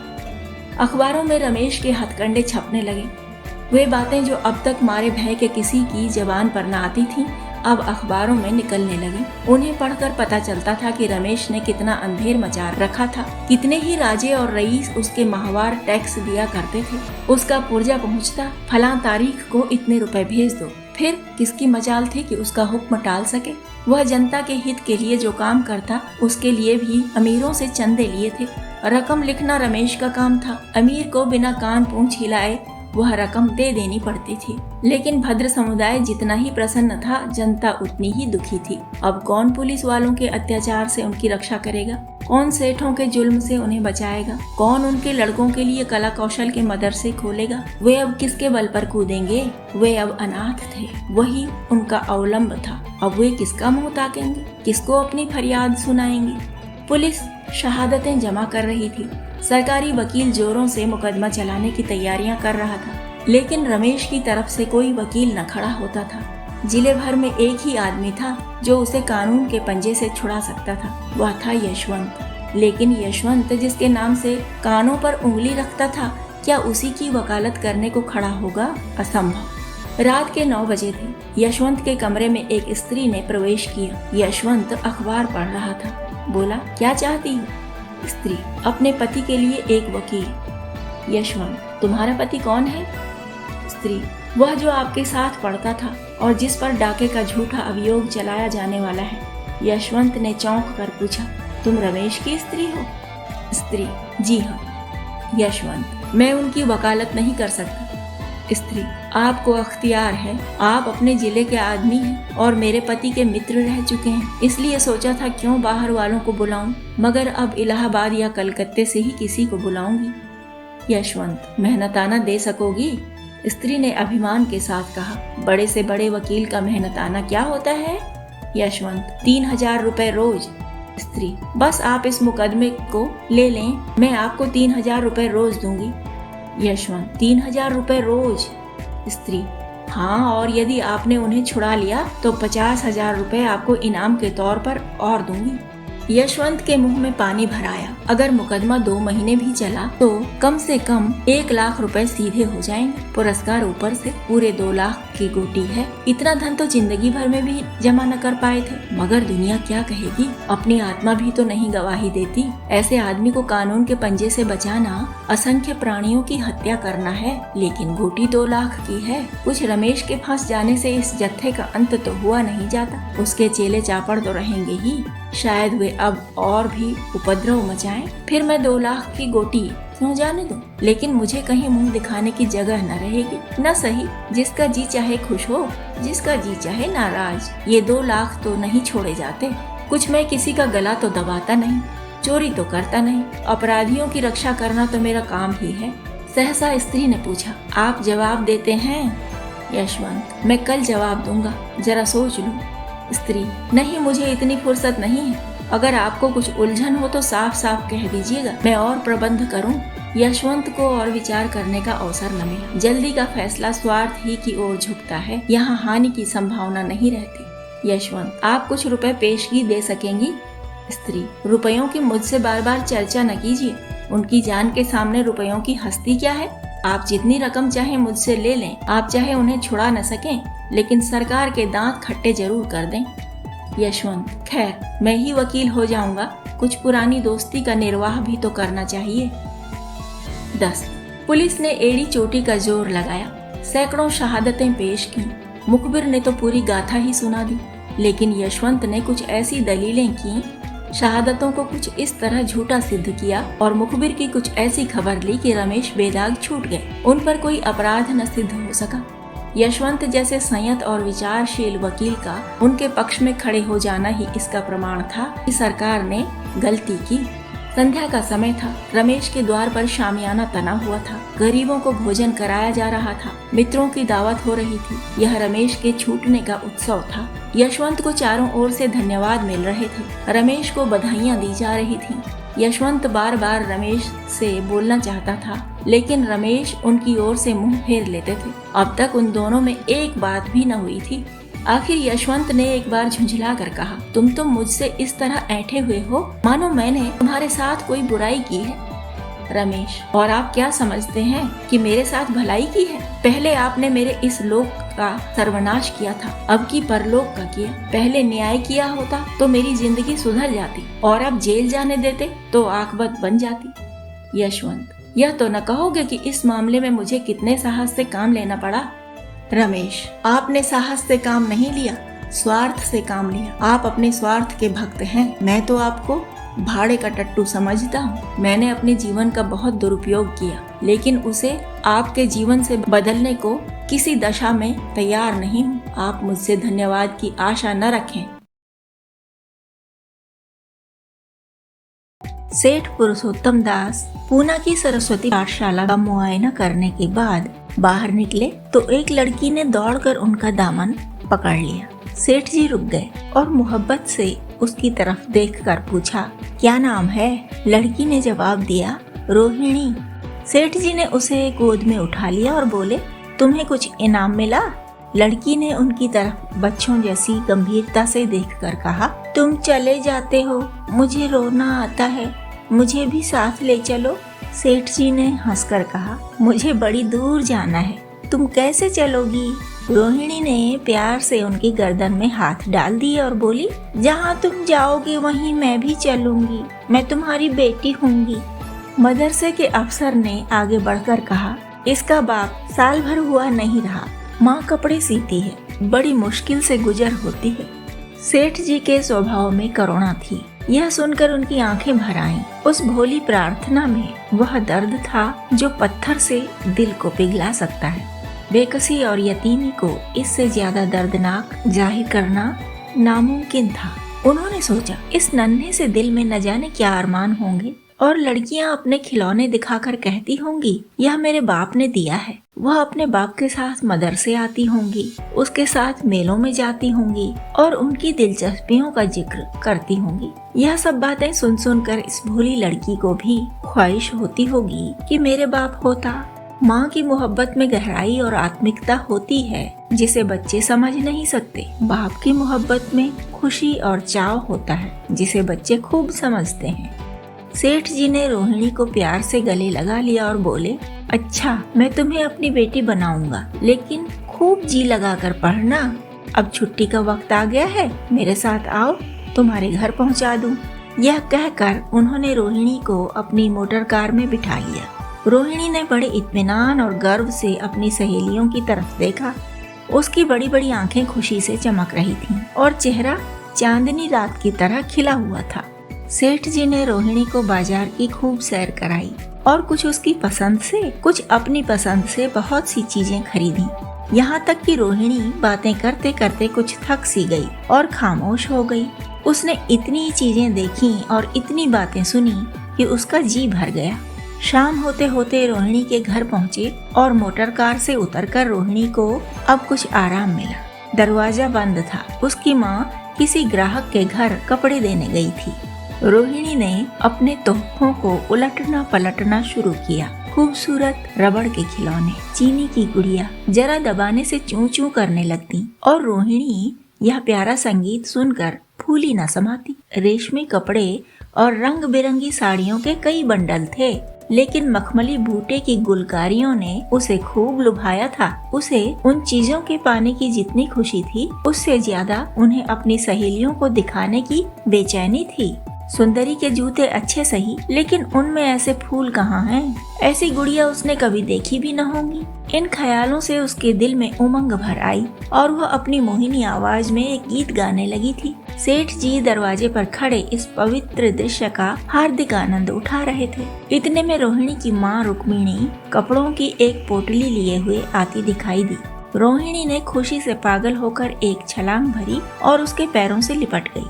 अखबारों में रमेश के हथकंडे छपने लगे। वे बातें जो अब तक मारे भय के किसी की जबान पर न आती थीं, अब अखबारों में निकलने लगी। उन्हें पढ़कर पता चलता था कि रमेश ने कितना अंधेर मचा रखा था। कितने ही राजे और रईस उसके माहवार टैक्स दिया करते थे। उसका पुर्जा पहुंचता, फलां तारीख को इतने रुपए भेज दो। फिर किसकी मजाल थी कि उसका हुक्म टाल सके। वह जनता के हित के लिए जो काम करता, उसके लिए भी अमीरों से चंदे लिए थे। रकम लिखना रमेश का काम था। अमीर को बिना कान पूंछ हिलाए वह रकम दे देनी पड़ती थी। लेकिन भद्र समुदाय जितना ही प्रसन्न था, जनता उतनी ही दुखी थी। अब कौन पुलिस वालों के अत्याचार से उनकी रक्षा करेगा? कौन सेठों के जुल्म से उन्हें बचाएगा? कौन उनके लड़कों के लिए कला कौशल के मदरसे खोलेगा? वे अब किसके बल पर कूदेंगे? वे अब अनाथ थे, वही उनका अवलंब था। अब वे किसका मुंह ताकेंगे? किसको अपनी फरियाद सुनाएंगे? पुलिस शहादतें जमा कर रही थी। सरकारी वकील जोरों से मुकदमा चलाने की तैयारियां कर रहा था, लेकिन रमेश की तरफ से कोई वकील न खड़ा होता था। जिले भर में एक ही आदमी था जो उसे कानून के पंजे से छुड़ा सकता था। वह था यशवंत। लेकिन यशवंत जिसके नाम से कानों पर उंगली रखता था, क्या उसी की वकालत करने को खड़ा होगा? असंभव। रात के 9 बजे थे। यशवंत के कमरे में एक स्त्री ने प्रवेश किया। यशवंत अखबार पढ़ रहा था। बोला, क्या चाहती हो? स्त्री, अपने पति के लिए एक वकील। यशवंत, तुम्हारा पति कौन है? स्त्री, वह जो आपके साथ पढ़ता था और जिस पर डाके का झूठा अभियोग चलाया जाने वाला है। यशवंत ने चौंक कर पूछा, तुम रमेश की स्त्री हो? स्त्री, जी हाँ। यशवंत, मैं उनकी वकालत नहीं कर सकता। स्त्री, आपको अख्तियार है। आप अपने जिले के आदमी हैं और मेरे पति के मित्र रह चुके हैं, इसलिए सोचा था क्यों बाहर वालों को बुलाऊं, मगर अब इलाहाबाद या कलकत्ते से ही किसी को बुलाऊंगी। यशवंत, मेहनताना दे सकोगी? स्त्री ने अभिमान के साथ कहा, बड़े से बड़े वकील का मेहनताना क्या होता है? यशवंत, 3000 रुपए रोज। स्त्री, बस आप इस मुकदमे को ले लें, मैं आपको 3000 रुपए रोज दूंगी। यशवंत, 3000 रुपए रोज? स्त्री, हाँ, और यदि आपने उन्हें छुड़ा लिया तो 50,000 रुपए आपको इनाम के तौर पर और दूंगी। यशवंत के मुंह में पानी भर आया। अगर मुकदमा 2 महीने भी चला तो कम से कम 1 लाख रुपए सीधे हो जाएंगे। पुरस्कार ऊपर से पूरे 2 लाख की गोटी है। इतना धन तो जिंदगी भर में भी जमा न कर पाए थे। मगर दुनिया क्या कहेगी? अपनी आत्मा भी तो नहीं गवाही देती। ऐसे आदमी को कानून के पंजे से बचाना असंख्य प्राणियों की हत्या करना है, लेकिन गोटी 2 लाख की है। कुछ रमेश के फंस जाने से इस जत्थे का अंत तो हुआ नहीं जाता। उसके चेले चापड़ तो रहेंगे ही। शायद वे अब और भी उपद्रव मचाएं। फिर मैं 2 लाख की गोटी क्यों जाने दूं? लेकिन मुझे कहीं मुंह दिखाने की जगह न रहेगी। न सही, जिसका जी चाहे खुश हो, जिसका जी चाहे नाराज। ये 2 लाख तो नहीं छोड़े जाते। कुछ मैं किसी का गला तो दबाता नहीं, चोरी तो करता नहीं। अपराधियों की रक्षा करना तो मेरा काम ही है। सहसा स्त्री ने पूछा, आप जवाब देते हैं? यशवंत, मैं कल जवाब दूंगा, जरा सोच लूं। स्त्री, नहीं, मुझे इतनी फुर्सत नहीं है। अगर आपको कुछ उलझन हो तो साफ साफ कह दीजिएगा, मैं और प्रबंध करूं। यशवंत को और विचार करने का अवसर न मिला। जल्दी का फैसला स्वार्थ ही की ओर झुकता है, यहाँ हानि की संभावना नहीं रहती। यशवंत, आप कुछ रुपए पेशगी दे सकेंगी? स्त्री, रुपयों की मुझसे बार बार चर्चा न कीजिए। उनकी जान के सामने रुपयों की हस्ती क्या है? आप जितनी रकम चाहे मुझसे ले लें, आप चाहे उन्हें छुड़ा न सकें। लेकिन सरकार के दांत खट्टे जरूर कर दें। यशवंत, खैर मैं ही वकील हो जाऊंगा, कुछ पुरानी दोस्ती का निर्वाह भी तो करना चाहिए। 10 पुलिस ने एड़ी चोटी का जोर लगाया, सैकड़ों शहादतें पेश की। मुखबिर ने तो पूरी गाथा ही सुना दी, लेकिन यशवंत ने कुछ ऐसी दलीलें की, शहादतों को कुछ इस तरह झूठा सिद्ध किया और मुखबिर की कुछ ऐसी खबर ली कि रमेश बेदाग छूट गए। उन पर कोई अपराध न सिद्ध हो सका। यशवंत जैसे संयत और विचारशील वकील का उनके पक्ष में खड़े हो जाना ही इसका प्रमाण था कि सरकार ने गलती की। संध्या का समय था। रमेश के द्वार पर शामियाना तना हुआ था। गरीबों को भोजन कराया जा रहा था। मित्रों की दावत हो रही थी। यह रमेश के छूटने का उत्सव था। यशवंत को चारों ओर से धन्यवाद मिल रहे थे। रमेश को बधाइयां दी जा रही थी। यशवंत बार बार रमेश से बोलना चाहता था, लेकिन रमेश उनकी ओर से मुंह फेर लेते थे। अब तक उन दोनों में एक बात भी न हुई थी। आखिर यशवंत ने एक बार झुंझला कर कहा, तुम तो मुझसे इस तरह ऐंठे हुए हो मानो मैंने तुम्हारे साथ कोई बुराई की है। रमेश, और आप क्या समझते हैं कि मेरे साथ भलाई की है? पहले आपने मेरे इस लोक का सर्वनाश किया था, अब की परलोक का किया। पहले न्याय किया होता तो मेरी जिंदगी सुधर जाती, और अब जेल जाने देते तो आकबत बन जाती। यशवंत, यह तो न कहोगे कि इस मामले में मुझे कितने साहस से काम लेना पड़ा। रमेश, आपने साहस से काम नहीं लिया, स्वार्थ से काम लिया। आप अपने स्वार्थ के भक्त हैं। मैं तो आपको भाड़े का टट्टू समझता हूँ। मैंने अपने जीवन का बहुत दुरुपयोग किया, लेकिन उसे आपके जीवन से बदलने को किसी दशा में तैयार नहीं हूँ। आप मुझसे धन्यवाद की आशा न रखें। सेठ पुरुषोत्तम दास पूना की सरस्वती पाठशाला का मुआयना करने के बाद बाहर निकले तो एक लड़की ने दौड़कर उनका दामन पकड़ लिया। सेठ जी रुक गए और मोहब्बत से उसकी तरफ देखकर पूछा, क्या नाम है? लड़की ने जवाब दिया, रोहिणी। सेठ जी ने उसे गोद में उठा लिया और बोले, तुम्हें कुछ इनाम मिला? लड़की ने उनकी तरफ बच्चों जैसी गंभीरता से देखकर कहा, तुम चले जाते हो, मुझे रोना आता है, मुझे भी साथ ले चलो। सेठ जी ने हंसकर कहा, मुझे बड़ी दूर जाना है, तुम कैसे चलोगी? रोहिणी ने प्यार से उनकी गर्दन में हाथ डाल दिए और बोली, जहाँ तुम जाओगे वहीं मैं भी चलूंगी, मैं तुम्हारी बेटी होंगी। मदरसे के अफसर ने आगे बढ़कर कहा, इसका बाप साल भर हुआ नहीं रहा, माँ कपड़े सीती है, बड़ी मुश्किल से गुजर होती है। सेठ जी के स्वभाव में करुणा थी। यह सुनकर उनकी आंखें भर आईं। उस भोली प्रार्थना में वह दर्द था जो पत्थर से दिल को पिघला सकता है। बेकसी और यतीमी को इससे ज्यादा दर्दनाक जाहिर करना नामुमकिन था। उन्होंने सोचा, इस नन्हे से दिल में न जाने क्या अरमान होंगे, और लड़कियां अपने खिलौने दिखाकर कहती होंगी, यह मेरे बाप ने दिया है। वह अपने बाप के साथ मदरसे आती होंगी, उसके साथ मेलों में जाती होंगी और उनकी दिलचस्पियों का जिक्र करती होंगी। यह सब बातें सुन सुनकर इस भोली लड़की को भी ख्वाहिश होती होगी कि मेरे बाप होता। माँ की मोहब्बत में गहराई और आत्मिकता होती है जिसे बच्चे समझ नहीं सकते। बाप की मोहब्बत में खुशी और चाव होता है जिसे बच्चे खूब समझते हैं। सेठ जी ने रोहिणी को प्यार से गले लगा लिया और बोले, अच्छा, मैं तुम्हें अपनी बेटी बनाऊंगा, लेकिन खूब जी लगाकर पढ़ना। अब छुट्टी का वक्त आ गया है, मेरे साथ आओ, तुम्हारे घर पहुंचा दूं। यह कहकर उन्होंने रोहिणी को अपनी मोटर कार में बिठा लिया। रोहिणी ने बड़े इत्मीनान और गर्व से अपनी सहेलियों की तरफ देखा। उसकी बड़ी बड़ी आंखें खुशी से चमक रही थीं और चेहरा चांदनी रात की तरह खिला हुआ था। सेठ जी ने रोहिणी को बाजार की खूब सैर कराई और कुछ उसकी पसंद से, कुछ अपनी पसंद से बहुत सी चीजें खरीदी। यहाँ तक कि रोहिणी बातें करते करते कुछ थक सी गई और खामोश हो गई। उसने इतनी चीजें देखी और इतनी बातें सुनी कि उसका जी भर गया। शाम होते होते रोहिणी के घर पहुँचे और मोटर कार से उतरकर रोहिणी को अब कुछ आराम मिला। दरवाजा बंद था। उसकी माँ किसी ग्राहक के घर कपड़े देने गई थी। रोहिणी ने अपने तोहफों को उलटना पलटना शुरू किया। खूबसूरत रबड़ के खिलौने, चीनी की गुड़िया जरा दबाने से चूं चूं करने लगती और रोहिणी यह प्यारा संगीत सुनकर फूली न समाती। रेशमी कपड़े और रंग बिरंगी साड़ियों के कई बंडल थे। लेकिन मखमली बूटे की गुलकारियों ने उसे खूब लुभाया था। उसे उन चीजों के पाने की जितनी खुशी थी, उससे ज्यादा उन्हें अपनी सहेलियों को दिखाने की बेचैनी थी। सुंदरी के जूते अच्छे सही, लेकिन उनमें ऐसे फूल कहाँ हैं? ऐसी गुड़िया उसने कभी देखी भी न होंगी। इन ख्यालों से उसके दिल में उमंग भर आई और वह अपनी मोहिनी आवाज में एक गीत गाने लगी थी। सेठ जी दरवाजे पर खड़े इस पवित्र दृश्य का हार्दिक आनंद उठा रहे थे। इतने में रोहिणी की माँ रुक्मिणी कपड़ों की एक पोटली लिए हुए आती दिखाई दी। रोहिणी ने खुशी से पागल होकर एक छलांग भरी और उसके पैरों से लिपट गई।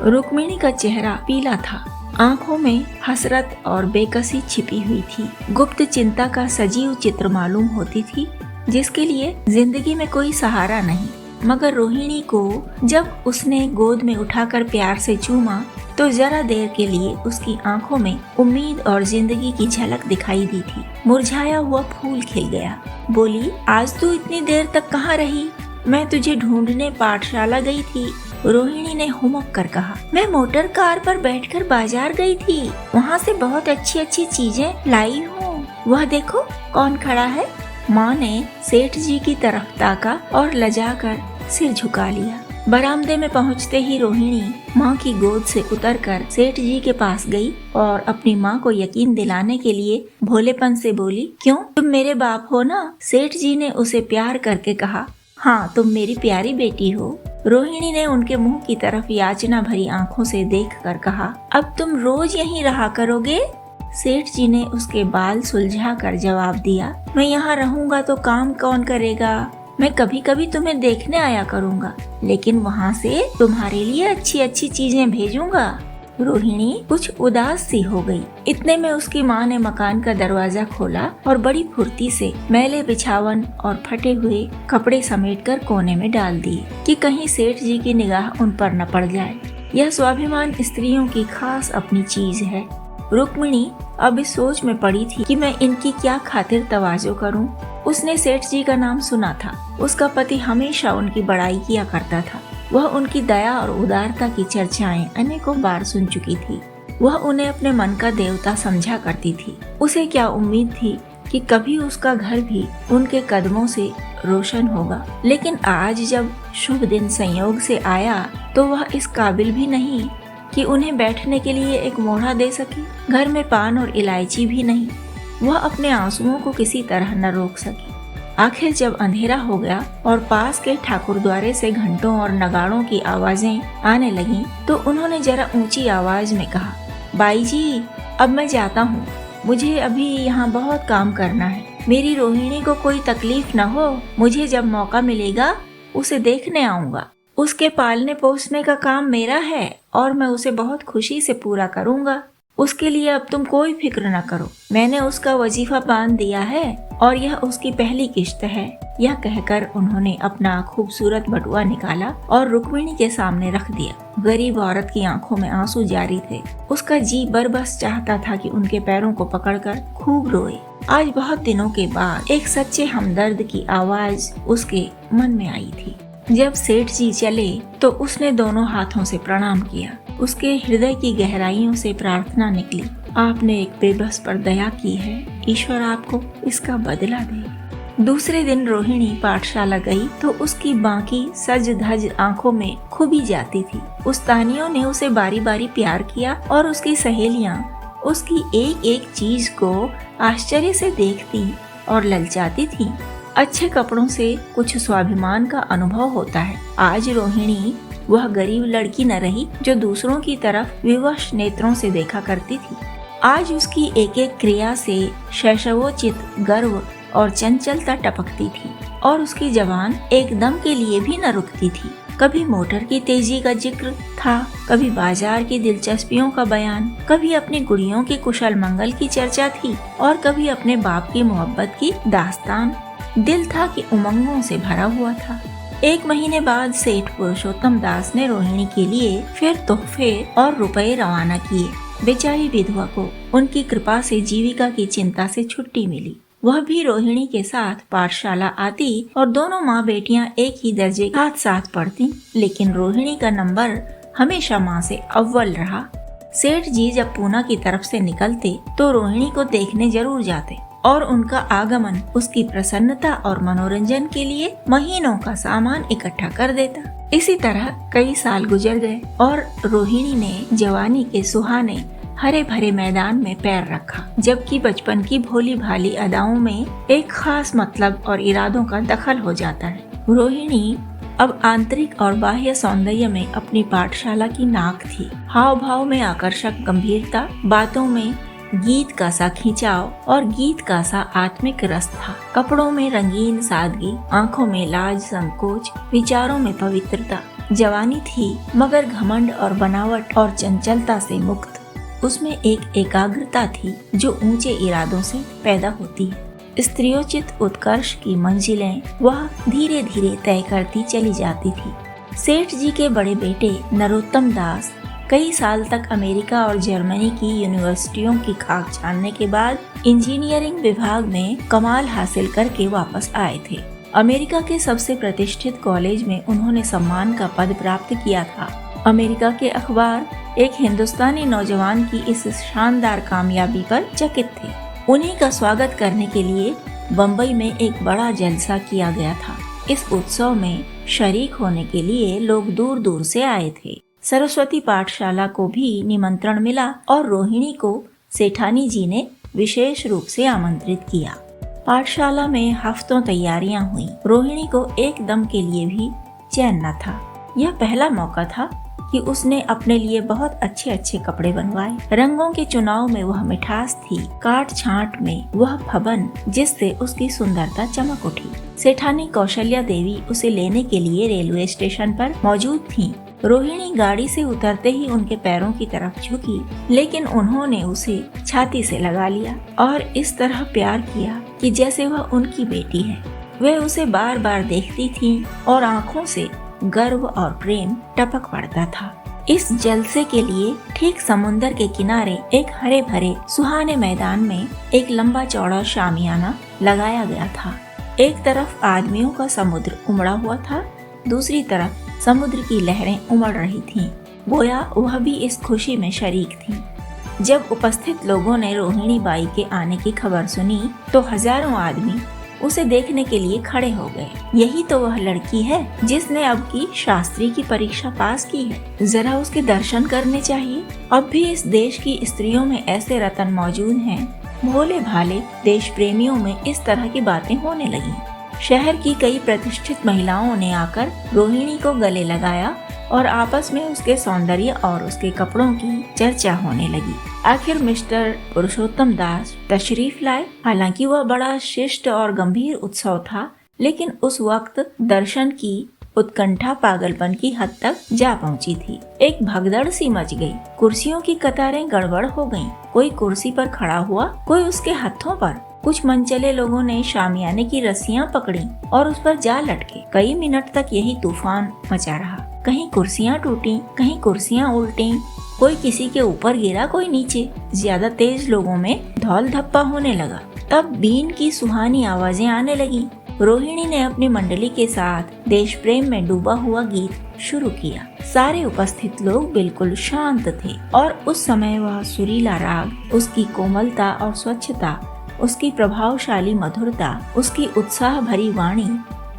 रुक्मिणी का चेहरा पीला था, आंखों में हसरत और बेकसी छिपी हुई थी। गुप्त चिंता का सजीव चित्र मालूम होती थी, जिसके लिए जिंदगी में कोई सहारा नहीं। मगर रोहिणी को जब उसने गोद में उठाकर प्यार से चूमा, तो जरा देर के लिए उसकी आंखों में उम्मीद और जिंदगी की झलक दिखाई दी थी। मुरझाया हुआ फूल खिल गया। बोली, आज तू इतनी देर तक कहाँ रही? मैं तुझे ढूंढने पाठशाला गई थी। रोहिणी ने हुमक कर कहा, मैं मोटर कार पर बैठकर बाजार गई थी। वहाँ से बहुत अच्छी अच्छी चीजें लाई हूँ। वह देखो कौन खड़ा है। माँ ने सेठ जी की तरफ ताका और लजाकर सिर झुका लिया। बरामदे में पहुँचते ही रोहिणी माँ की गोद से उतरकर सेठ जी के पास गई और अपनी माँ को यकीन दिलाने के लिए भोलेपन से बोली, क्यों, तुम मेरे बाप हो ना? सेठ जी ने उसे प्यार करके कहा, हाँ, तुम मेरी प्यारी बेटी हो। रोहिणी ने उनके मुंह की तरफ याचना भरी आंखों से देखकर कहा, अब तुम रोज यहीं रहा करोगे? सेठ जी ने उसके बाल सुलझा कर जवाब दिया, मैं यहाँ रहूंगा तो काम कौन करेगा? मैं कभी कभी तुम्हें देखने आया करूँगा, लेकिन वहाँ से तुम्हारे लिए अच्छी अच्छी चीजें भेजूंगा। रोहिणी कुछ उदास सी हो गई। इतने में उसकी माँ ने मकान का दरवाजा खोला और बड़ी फुर्ती से मैले बिछावन और फटे हुए कपड़े समेटकर कोने में डाल दिए कि कहीं सेठ जी की निगाह उन पर न पड़ जाए। यह स्वाभिमान स्त्रियों की खास अपनी चीज है। रुक्मिणी अब इस सोच में पड़ी थी कि मैं इनकी क्या खातिर तवाजो करूं। उसने सेठ जी का नाम सुना था। उसका पति हमेशा उनकी बड़ाई किया करता था। वह उनकी दया और उदारता की चर्चाएं अनेकों बार सुन चुकी थी। वह उन्हें अपने मन का देवता समझा करती थी। उसे क्या उम्मीद थी कि कभी उसका घर भी उनके कदमों से रोशन होगा। लेकिन आज जब शुभ दिन संयोग से आया, तो वह इस काबिल भी नहीं कि उन्हें बैठने के लिए एक मोढ़ा दे सके। घर में पान और इलायची भी नहीं। वह अपने आंसुओं को किसी तरह न रोक सकी। आखिर जब अंधेरा हो गया और पास के ठाकुरद्वारे से घंटों और नगाड़ों की आवाजें आने लगीं, तो उन्होंने जरा ऊंची आवाज में कहा, बाई जी, अब मैं जाता हूँ। मुझे अभी यहाँ बहुत काम करना है। मेरी रोहिणी को कोई तकलीफ न हो। मुझे जब मौका मिलेगा उसे देखने आऊँगा। उसके पालने पोसने का काम मेरा है और मैं उसे बहुत खुशी से पूरा करूँगा। उसके लिए अब तुम कोई फिक्र न करो। मैंने उसका वजीफा बांध दिया है और यह उसकी पहली किश्त है। यह कहकर उन्होंने अपना खूबसूरत बटुआ निकाला और रुक्मिणी के सामने रख दिया। गरीब औरत की आंखों में आंसू जारी थे। उसका जी बरबस चाहता था कि उनके पैरों को पकड़कर खूब रोए। आज बहुत दिनों के बाद एक सच्चे हमदर्द की आवाज उसके मन में आई थी। जब सेठ जी चले तो उसने दोनों हाथों से प्रणाम किया। उसके हृदय की गहराइयों से प्रार्थना निकली, आपने एक बेबस पर दया की है, ईश्वर आपको इसका बदला दे। दूसरे दिन रोहिणी पाठशाला गई तो उसकी बाकी सज धज आंखों में खूबी जाती थी। उस्तानियों ने उसे बारी बारी प्यार किया और उसकी सहेलियां उसकी एक एक चीज को आश्चर्य से देखती और ललचाती थी। अच्छे कपड़ों से कुछ स्वाभिमान का अनुभव होता है। आज रोहिणी वह गरीब लड़की न रही जो दूसरों की तरफ विवश नेत्रों से देखा करती थी। आज उसकी एक एक क्रिया से शैशवोचित गर्व और चंचलता टपकती थी और उसकी जबान एकदम के लिए भी न रुकती थी। कभी मोटर की तेजी का जिक्र था, कभी बाजार की दिलचस्पियों का बयान, कभी अपनी गुड़ियों के कुशल मंगल की चर्चा थी और कभी अपने बाप की मोहब्बत की दास्तान। दिल था कि उमंगों से भरा हुआ था। 1 महीने बाद सेठ पुरुषोत्तम दास ने रोहिणी के लिए फिर तोहफे और रुपए रवाना किए। बेचारी विधवा को उनकी कृपा से जीविका की चिंता से छुट्टी मिली। वह भी रोहिणी के साथ पाठशाला आती और दोनों माँ बेटियां एक ही दर्जे साथ साथ पढ़ती, लेकिन रोहिणी का नंबर हमेशा माँ से अव्वल रहा। सेठ जी जब पूना की तरफ से निकलते तो रोहिणी को देखने जरूर जाते और उनका आगमन उसकी प्रसन्नता और मनोरंजन के लिए महीनों का सामान इकट्ठा कर देता। इसी तरह कई साल गुजर गए और रोहिणी ने जवानी के सुहाने हरे भरे मैदान में पैर रखा, जबकि बचपन की भोली भाली अदाओं में एक खास मतलब और इरादों का दखल हो जाता है। रोहिणी अब आंतरिक और बाह्य सौंदर्य में अपनी पाठशाला की नाक थी। हाव भाव में आकर्षक गंभीरता, बातों में गीत का सा खिंचाव और गीत का सा आत्मिक रस था। कपड़ों में रंगीन सादगी, आंखों में लाज संकोच, विचारों में पवित्रता। जवानी थी मगर घमंड और बनावट और चंचलता से मुक्त। उसमें एक एकाग्रता थी जो ऊंचे इरादों से पैदा होती है। स्त्रियोचित उत्कर्ष की मंजिलें वह धीरे धीरे तय करती चली जाती थी। सेठ जी के बड़े बेटे नरोत्तम दास कई साल तक अमेरिका और जर्मनी की यूनिवर्सिटियों की खाक छानने के बाद इंजीनियरिंग विभाग में कमाल हासिल करके वापस आए थे। अमेरिका के सबसे प्रतिष्ठित कॉलेज में उन्होंने सम्मान का पद प्राप्त किया था। अमेरिका के अखबार एक हिंदुस्तानी नौजवान की इस शानदार कामयाबी पर चकित थे। उन्हीं का स्वागत करने के लिए बम्बई में एक बड़ा जलसा किया गया था। इस उत्सव में शरीक होने के लिए लोग दूर दूर से आए थे। सरस्वती पाठशाला को भी निमंत्रण मिला और रोहिणी को सेठानी जी ने विशेष रूप से आमंत्रित किया। पाठशाला में हफ्तों तैयारियां हुई। रोहिणी को एक दम के लिए भी चैन न था। यह पहला मौका था कि उसने अपने लिए बहुत अच्छे अच्छे कपड़े बनवाए। रंगों के चुनाव में वह मिठास थी, काट छांट में वह फबन जिससे उसकी सुंदरता चमक उठी। सेठानी कौशल्या देवी उसे लेने के लिए रेलवे स्टेशन पर मौजूद थीं। रोहिणी गाड़ी से उतरते ही उनके पैरों की तरफ झुकी, लेकिन उन्होंने उसे छाती से लगा लिया और इस तरह प्यार किया कि जैसे वह उनकी बेटी है। वे उसे बार बार देखती थीं और आंखों से गर्व और प्रेम टपक पड़ता था। इस जलसे के लिए ठीक समुंदर के किनारे एक हरे भरे सुहाने मैदान में एक लंबा चौड़ा शामियाना लगाया गया था। एक तरफ आदमियों का समुद्र उमड़ा हुआ था, दूसरी तरफ समुद्र की लहरें उमड़ रही थीं। गोया वह भी इस खुशी में शरीक थी। जब उपस्थित लोगों ने रोहिणी बाई के आने की खबर सुनी तो हजारों आदमी उसे देखने के लिए खड़े हो गए। यही तो वह लड़की है जिसने अब की शास्त्री की परीक्षा पास की है। जरा उसके दर्शन करने चाहिए। अब भी इस देश की स्त्रियों में ऐसे रतन मौजूद हैं। भोले भाले देश प्रेमियों में इस तरह की बातें होने लगी। शहर की कई प्रतिष्ठित महिलाओं ने आकर रोहिणी को गले लगाया और आपस में उसके सौंदर्य और उसके कपड़ों की चर्चा होने लगी। आखिर मिस्टर पुरुषोत्तम दास तशरीफ लाए। हालांकि वह बड़ा शिष्ट और गंभीर उत्सव था, लेकिन उस वक्त दर्शन की उत्कंठा पागलपन की हद तक जा पहुंची थी। एक भगदड़ सी मच गई। कुर्सियों की कतारें गड़बड़ हो गईं। कोई कुर्सी पर खड़ा हुआ, कोई उसके हाथों पर। कुछ मनचले लोगों ने शामियाने की रस्सियां पकड़ी और उस पर जा लटके। कई मिनट तक यही तूफान मचा रहा। कहीं कुर्सियां टूटी, कहीं कुर्सियां उल्टी, कोई किसी के ऊपर गिरा, कोई नीचे। ज्यादा तेज लोगों में धौल धप्पा होने लगा। तब बीन की सुहानी आवाजें आने लगी। रोहिणी ने अपनी मंडली के साथ देश प्रेम में डूबा हुआ गीत शुरू किया। सारे उपस्थित लोग बिल्कुल शांत थे और उस समय वह सुरीला राग, उसकी कोमलता और स्वच्छता, उसकी प्रभावशाली मधुरता, उसकी उत्साह भरी वाणी,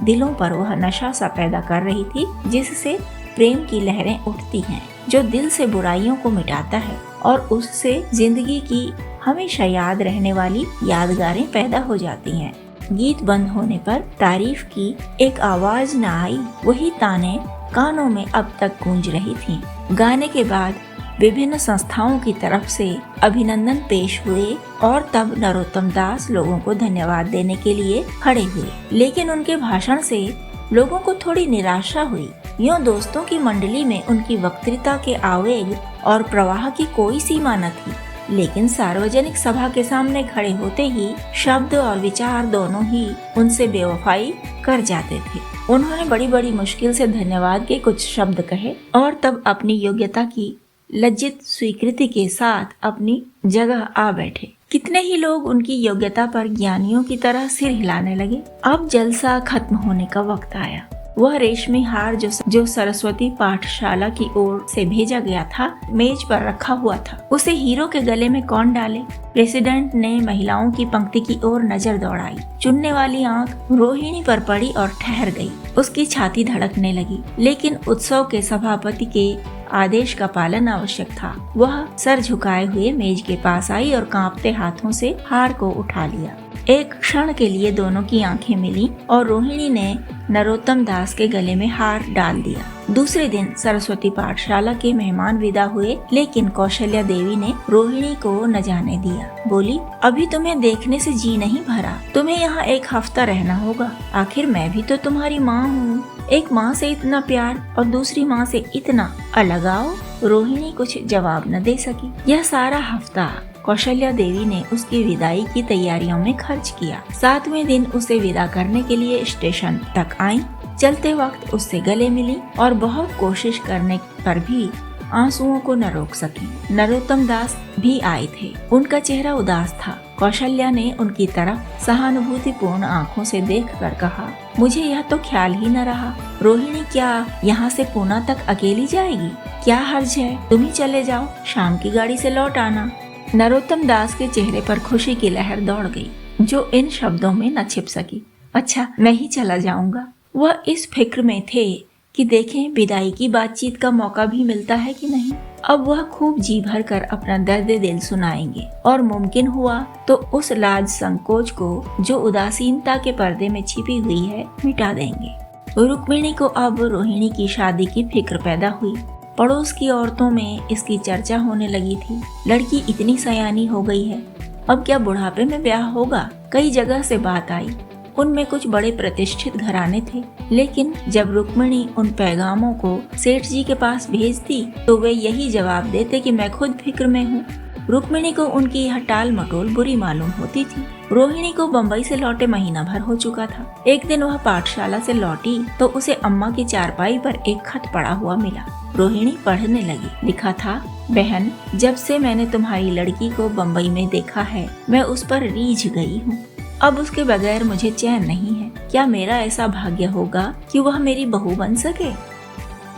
दिलों पर वह नशा सा पैदा कर रही थी जिससे प्रेम की लहरें उठती हैं, जो दिल से बुराइयों को मिटाता है और उससे जिंदगी की हमेशा याद रहने वाली यादगारें पैदा हो जाती हैं। गीत बंद होने पर तारीफ की एक आवाज न आई। वही ताने कानों में अब तक गूंज रही थीं। गाने के बाद विभिन्न संस्थाओं की तरफ से अभिनंदन पेश हुए और तब नरोत्तम दास लोगों को धन्यवाद देने के लिए खड़े हुए। लेकिन उनके भाषण से लोगों को थोड़ी निराशा हुई। यूं दोस्तों की मंडली में उनकी वक्तृता के आवेग और प्रवाह की कोई सीमा न थी, लेकिन सार्वजनिक सभा के सामने खड़े होते ही शब्द और विचार दोनों ही उनसे बेवफाई कर जाते थे। उन्होंने बड़ी बड़ी मुश्किल से धन्यवाद के कुछ शब्द कहे और तब अपनी योग्यता की लज्जित स्वीकृति के साथ अपनी जगह आ बैठे। कितने ही लोग उनकी योग्यता पर ज्ञानियों की तरह सिर हिलाने लगे। अब जलसा खत्म होने का वक्त आया। वह रेशमी हार जो सरस्वती पाठशाला की ओर से भेजा गया था, मेज पर रखा हुआ था। उसे हीरो के गले में कौन डाले? प्रेसिडेंट ने महिलाओं की पंक्ति की ओर नजर दौड़ाई। चुनने वाली आंख रोहिणी पर पड़ी और ठहर गई। उसकी छाती धड़कने लगी, लेकिन उत्सव के सभापति के आदेश का पालन आवश्यक था। वह सर झुकाए हुए मेज के पास आई और कांपते हाथों से हार को उठा लिया। एक क्षण के लिए दोनों की आंखें मिली और रोहिणी ने नरोत्तम दास के गले में हार डाल दिया। दूसरे दिन सरस्वती पाठशाला के मेहमान विदा हुए, लेकिन कौशल्या देवी ने रोहिणी को न जाने दिया। बोली, अभी तुम्हें देखने से जी नहीं भरा। तुम्हें यहाँ एक हफ्ता रहना होगा। आखिर मैं भी तो तुम्हारी माँ हूँ। एक माँ से इतना प्यार और दूसरी माँ से इतना अलगाव। रोहिणी कुछ जवाब न दे सकी। यह सारा हफ्ता कौशल्या देवी ने उसकी विदाई की तैयारियों में खर्च किया। 7वें दिन उसे विदा करने के लिए स्टेशन तक आई। चलते वक्त उससे गले मिली और बहुत कोशिश करने पर भी आंसुओं को न रोक सकी। नरोत्तम दास भी आए थे। उनका चेहरा उदास था। कौशल्या ने उनकी तरफ सहानुभूतिपूर्ण आंखों से देखकर कहा, मुझे यह तो ख्याल ही न रहा। रोहिणी क्या यहाँ से पूना तक अकेली जाएगी? क्या हर्ज है? तुम ही चले जाओ, शाम की गाड़ी से लौट आना। नरोत्तम दास के चेहरे पर खुशी की लहर दौड़ गई, जो इन शब्दों में न छिप सकी। अच्छा, मैं ही चला जाऊंगा। वह इस फिक्र में थे कि देखें विदाई की बातचीत का मौका भी मिलता है कि नहीं। अब वह खूब जी भर कर अपना दर्द दिल सुनाएंगे और मुमकिन हुआ तो उस लाज संकोच को जो उदासीनता के पर्दे में छिपी हुई है मिटा देंगे। रुक्मिणी को अब रोहिणी की शादी की फिक्र पैदा हुई। पड़ोस की औरतों में इसकी चर्चा होने लगी थी। लड़की इतनी सयानी हो गई है, अब क्या बुढ़ापे में ब्याह होगा? कई जगह से बात आई। उनमें कुछ बड़े प्रतिष्ठित घराने थे, लेकिन जब रुक्मिणी उन पैगामों को सेठ जी के पास भेजती तो वे यही जवाब देते कि मैं खुद फिक्र में हूँ। रुक्मिणी को उनकी यह टाल मटोल बुरी मालूम होती थी। रोहिणी को बम्बई से लौटे महीना भर हो चुका था। एक दिन वह पाठशाला से लौटी तो उसे अम्मा की चारपाई पर एक खत पड़ा हुआ मिला। रोहिणी पढ़ने लगी। लिखा था, बहन, जब से मैंने तुम्हारी लड़की को बम्बई में देखा है, मैं उस पर रीझ गई हूँ। अब उसके बगैर मुझे चैन नहीं है। क्या मेरा ऐसा भाग्य होगा कि वह मेरी बहू बन सके?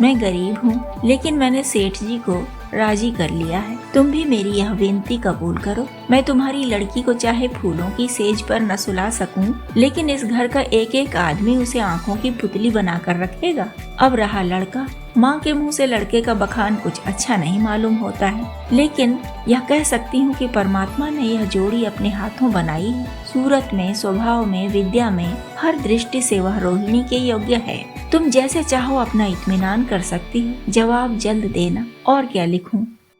मैं गरीब हूँ, लेकिन मैंने सेठ जी को राजी कर लिया है। तुम भी मेरी यह विनती कबूल करो। मैं तुम्हारी लड़की को चाहे फूलों की सेज पर न सुला सकूं, लेकिन इस घर का एक एक आदमी उसे आंखों की पुतली बनाकर रखेगा। अब रहा लड़का, माँ के मुंह से लड़के का बखान कुछ अच्छा नहीं मालूम होता है, लेकिन यह कह सकती हूँ कि परमात्मा ने यह जोड़ी अपने हाथों बनाई है। सूरत में, स्वभाव में, विद्या में, हर दृष्टि से वह रोहिणी के योग्य है। तुम जैसे चाहो अपना इत्मीनान कर सकती हो। जवाब जल्द देना। और क्या लिखूं?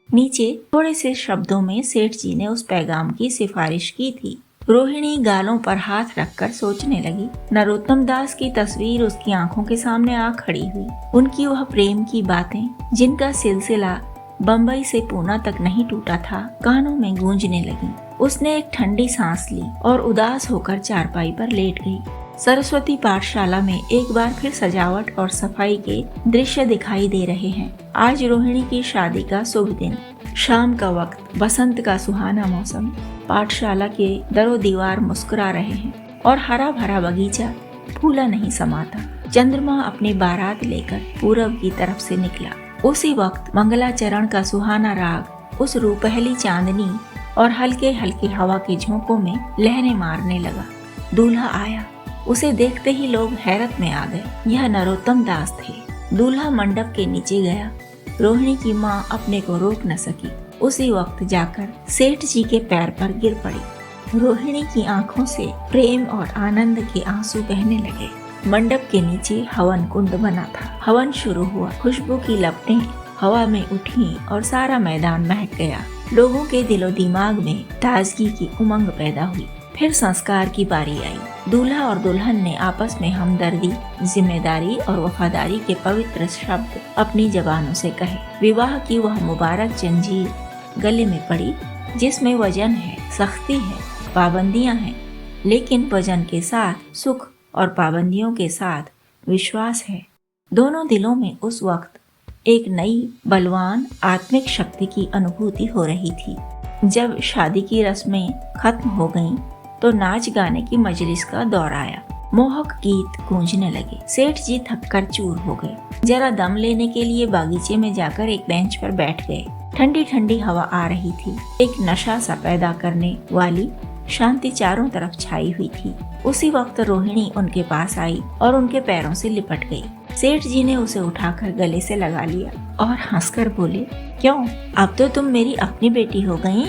नीचे थोड़े से शब्दों में सेठ जी ने उस पैगाम की सिफारिश की थी। रोहिणी गालों पर हाथ रखकर सोचने लगी। नरोत्तम दास की तस्वीर उसकी आंखों के सामने आ खड़ी हुई। उनकी वह प्रेम की बातें, जिनका सिलसिला बम्बई से पूना तक नहीं टूटा था, कानों में गूंजने लगी। उसने एक ठंडी सांस ली और उदास होकर चारपाई पर लेट गई। सरस्वती पाठशाला में एक बार फिर सजावट और सफाई के दृश्य दिखाई दे रहे हैं। आज रोहिणी की शादी का शुभ दिन। शाम का वक्त, बसंत का सुहाना मौसम। पाठशाला के दरो दीवार मुस्कुरा रहे हैं और हरा भरा बगीचा फूला नहीं समाता। चंद्रमा अपनी बारात लेकर पूरब की तरफ से निकला। उसी वक्त मंगलाचरण का सुहाना राग उस रूपहली चांदनी और हल्के हल्के हवा के झोंकों में लहरें मारने लगा। दूल्हा आया। उसे देखते ही लोग हैरत में आ गए। यह नरोत्तम दास थे। दूल्हा मंडप के नीचे गया। रोहिणी की माँ अपने को रोक न सकी। उसी वक्त जाकर सेठ जी के पैर पर गिर पड़ी। रोहिणी की आंखों से प्रेम और आनंद के आंसू बहने लगे। मंडप के नीचे हवन कुंड बना था। हवन शुरू हुआ। खुशबू की लपटें हवा में उठी और सारा मैदान महक गया। लोगों के दिलो दिमाग में ताजगी की उमंग पैदा हुई। फिर संस्कार की बारी आई। दूल्हा और दुल्हन ने आपस में हमदर्दी, जिम्मेदारी और वफादारी के पवित्र शब्द अपनी जबानों से कहे। विवाह की वह मुबारक जंजीर गले में पड़ी, जिसमें वजन है, सख्ती है, पाबंदियां हैं, लेकिन वजन के साथ सुख और पाबंदियों के साथ विश्वास है। दोनों दिलों में उस वक्त एक नई बलवान आत्मिक शक्ति की अनुभूति हो रही थी। जब शादी की रस्में खत्म हो गईं, तो नाच गाने की मजलिस का दौर आया। मोहक गीत गूंजने लगे। सेठ जी थककर चूर हो गए। जरा दम लेने के लिए बागीचे में जाकर एक बेंच पर बैठ गए। ठंडी ठंडी हवा आ रही थी। एक नशा सा पैदा करने वाली शांति चारों तरफ छाई हुई थी। उसी वक्त रोहिणी उनके पास आई और उनके पैरों से लिपट गई। सेठ जी ने उसे उठाकर गले से लगा लिया और हंसकर बोले, क्यों, अब तो तुम मेरी अपनी बेटी हो गई।